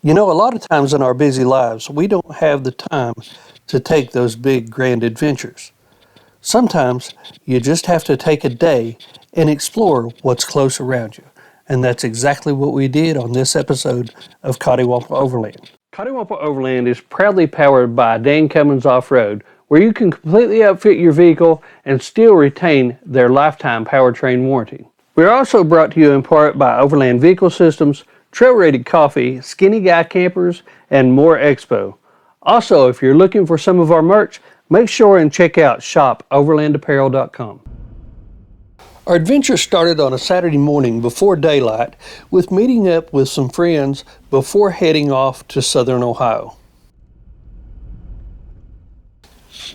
You know, a lot of times in our busy lives, we don't have the time to take those big, grand adventures. Sometimes you just have to take a day and explore what's close around you. And that's exactly what we did on this episode of Coddiwomple Overland. Coddiwomple Overland is proudly powered by Cummins Off-road, where you can completely outfit your vehicle and still retain their lifetime powertrain warranty. We're also brought to you in part by Overland Vehicle Systems, Trail Rated Coffee, Skinny Guy Campers, and more Expo. Also, if you're looking for some of our merch, make sure and check out shopoverlandapparel.com. Our adventure started on a Saturday morning before daylight with meeting up with some friends before heading off to southern Ohio.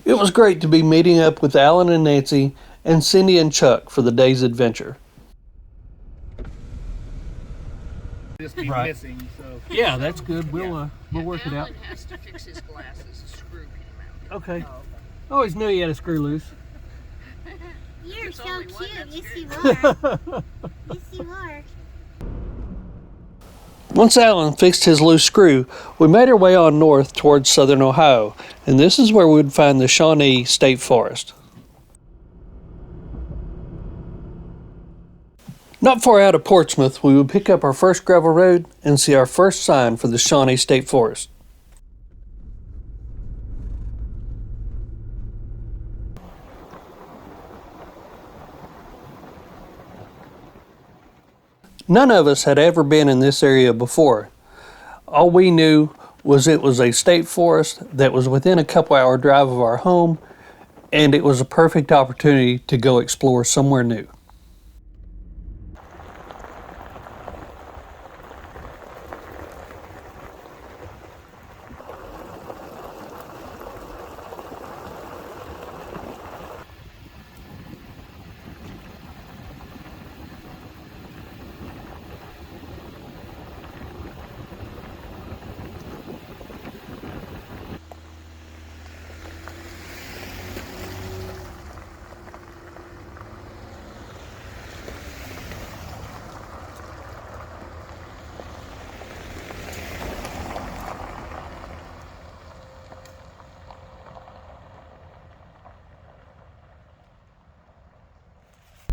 It was great to be meeting up with Alan and Nancy and Cindy and Chuck for the day's adventure. Just be Right. missing, so. Yeah, that's good. We'll work it out. Alan has to fix his glasses. A screw came out. Okay. I always knew he had a screw loose. You're There's so only one cute. that's Yes, good. you are. Yes, you are. Once Alan fixed his loose screw, we made our way on north towards southern Ohio, and this is where we would find the Shawnee State Forest. Not far out of Portsmouth, we would pick up our first gravel road and see our first sign for the Shawnee State Forest. None of us had ever been in this area before. All we knew was it was a state forest that was within a couple-hour drive of our home, and it was a perfect opportunity to go explore somewhere new.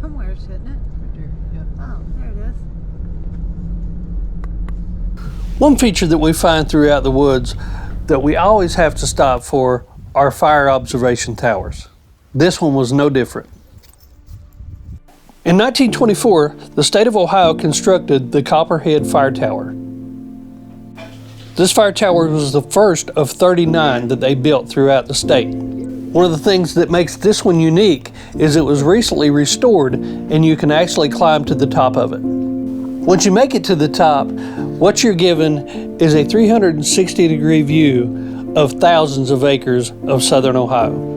Somewhere's hitting it. Oh, there it is. One feature that we find throughout the woods that we always have to stop for are fire observation towers. This one was no different. In 1924, the state of Ohio constructed the Copperhead Fire Tower. This fire tower was the first of 39 that they built throughout the state. One of the things that makes this one unique is it was recently restored and you can actually climb to the top of it. Once you make it to the top, what you're given is a 360-degree view of thousands of acres of southern Ohio.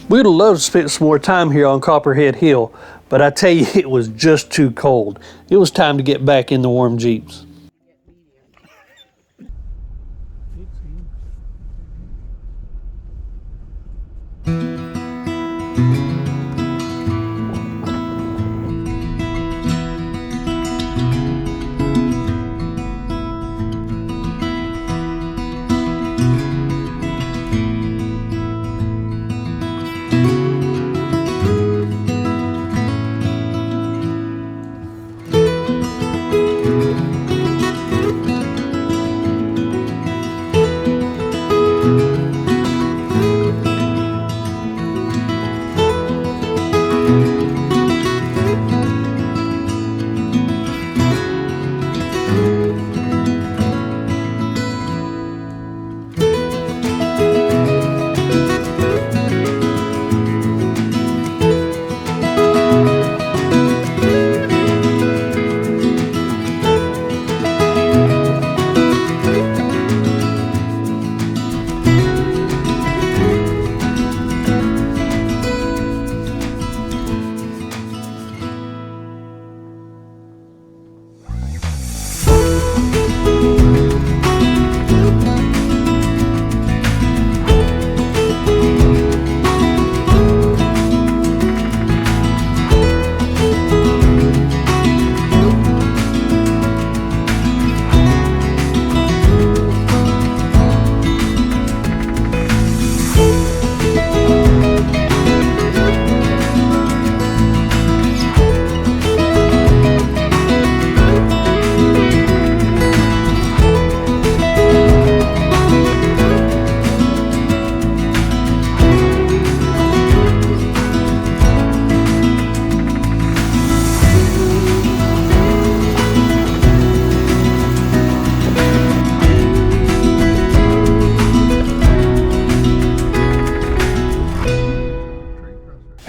We would have loved to spend some more time here on Copperhead Hill, but I tell you, it was just too cold. It was time to get back in the warm Jeeps.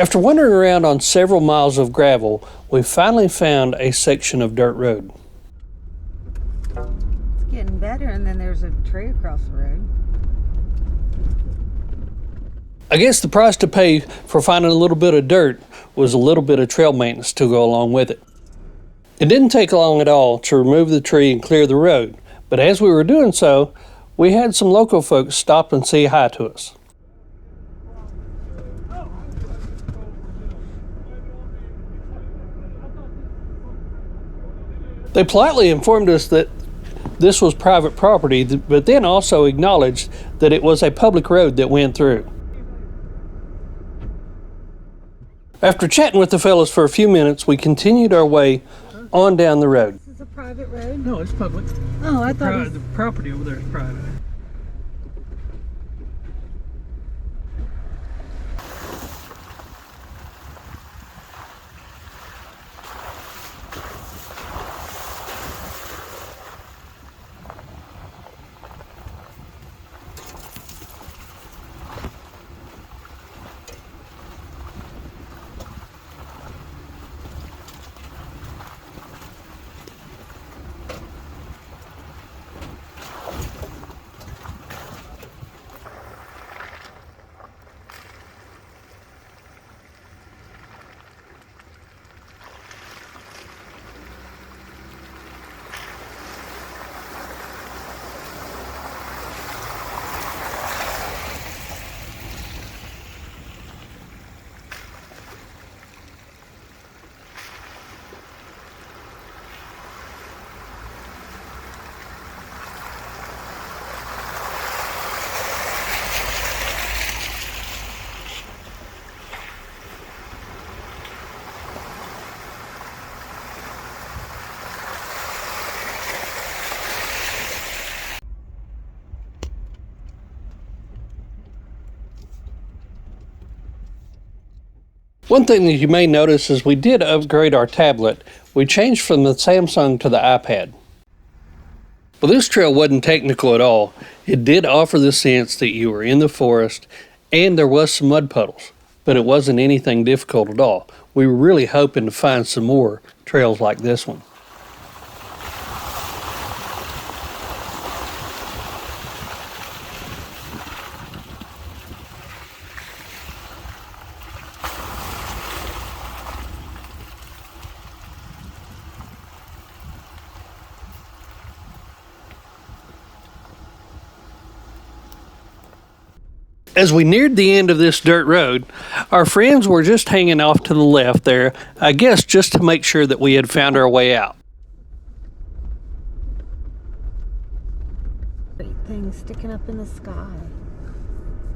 After wandering around on several miles of gravel, we finally found a section of dirt road. It's getting better, and then there's a tree across the road. I guess the price to pay for finding a little bit of dirt was a little bit of trail maintenance to go along with it. It didn't take long at all to remove the tree and clear the road, but as we were doing so, we had some local folks stop and say hi to us. They politely informed us that this was private property, but then also acknowledged that it was a public road that went through. After chatting with the fellas for a few minutes, we continued our way on down the road. This is a private road? No, it's public. Oh, I thought it was... The property over there is private. One thing that you may notice is we did upgrade our tablet. We changed from the Samsung to the iPad. Well, this trail wasn't technical at all. It did offer the sense that you were in the forest and there was some mud puddles, but it wasn't anything difficult at all. We were really hoping to find some more trails like this one. As we neared the end of this dirt road, our friends were just hanging off to the left there, I guess just to make sure that we had found our way out. Great thing sticking up in the sky.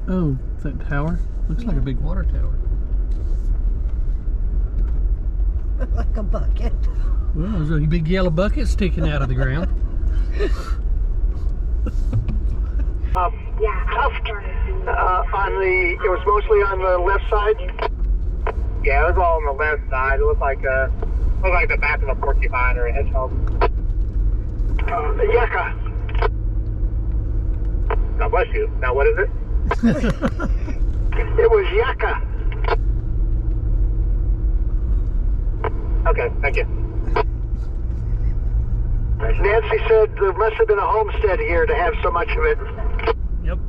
Oh, is that tower? Looks like a big water tower. Like a bucket. Well, there's a big yellow bucket sticking out of the ground. It was mostly on the left side. Yeah, it was all on the left side. It looked like the back of a porcupine or a hedgehog. Yucca. God bless you. Now what is it? It was yucca. Okay, thank you. Nancy said there must have been a homestead here to have so much of it. Yep.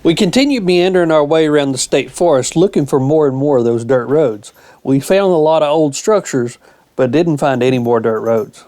We continued meandering our way around the state forest looking for more and more of those dirt roads. We found a lot of old structures, but didn't find any more dirt roads.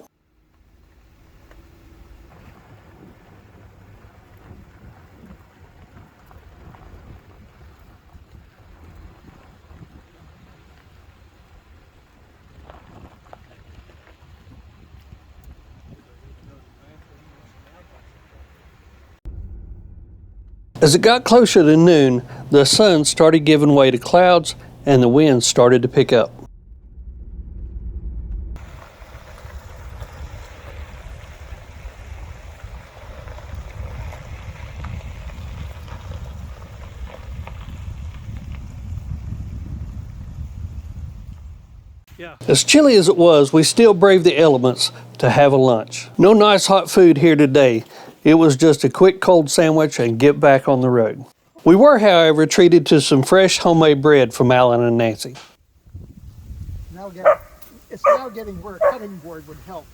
As it got closer to noon, the sun started giving way to clouds and the wind started to pick up. As chilly as it was, we still braved the elements to have a lunch. No nice hot food here today. It was just a quick cold sandwich and get back on the road. We were, however, treated to some fresh homemade bread from Alan and Nancy. It's now getting where a cutting board would help.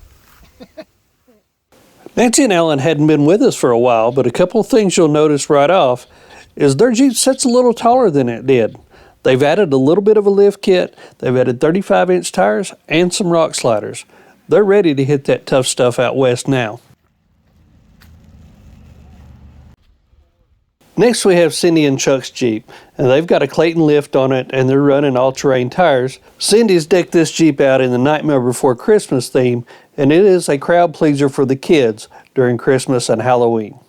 Nancy and Alan hadn't been with us for a while, but a couple of things you'll notice right off is their Jeep sits a little taller than it did. They've added a little bit of a lift kit, they've added 35-inch tires, and some rock sliders. They're ready to hit that tough stuff out west now. Next we have Cindy and Chuck's Jeep, and they've got a Clayton lift on it and they're running all-terrain tires. Cindy's decked this Jeep out in the Nightmare Before Christmas theme, and it is a crowd pleaser for the kids during Christmas and Halloween.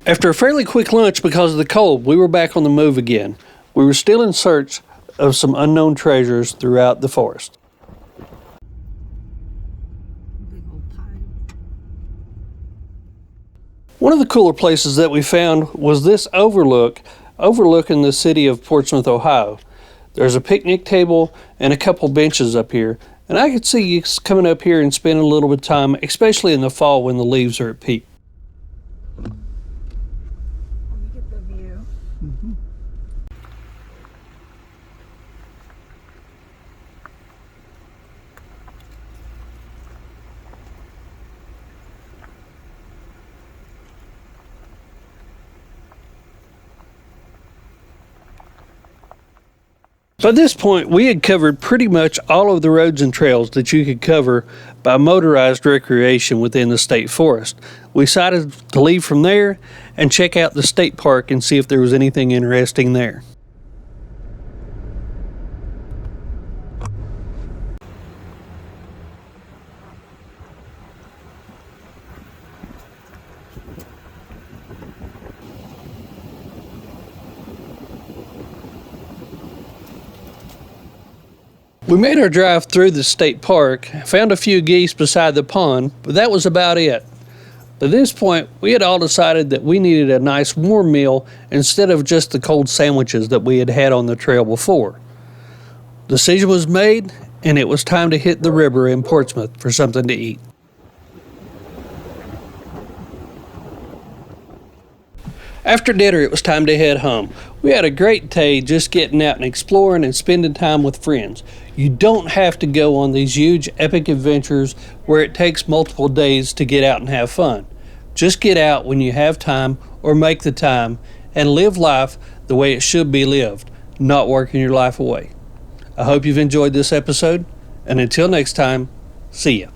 After a fairly quick lunch because of the cold, we were back on the move again. We were still in search of some unknown treasures throughout the forest. Big old pine. One of the cooler places that we found was this overlook overlooking the city of Portsmouth, Ohio. There's a picnic table and a couple benches up here, and I could see you coming up here and spending a little bit of time, especially in the fall when the leaves are at peak. Let me get the view. By this point, we had covered pretty much all of the roads and trails that you could cover by motorized recreation within the state forest. We decided to leave from there and check out the state park and see if there was anything interesting there. We made our drive through the state park, found a few geese beside the pond, but that was about it. By this point, we had all decided that we needed a nice warm meal instead of just the cold sandwiches that we had had on the trail before. The decision was made, and it was time to hit the river in Portsmouth for something to eat. After dinner, it was time to head home. We had a great day just getting out and exploring and spending time with friends. You don't have to go on these huge epic adventures where it takes multiple days to get out and have fun. Just get out when you have time or make the time and live life the way it should be lived, not working your life away. I hope you've enjoyed this episode, and until next time, see ya.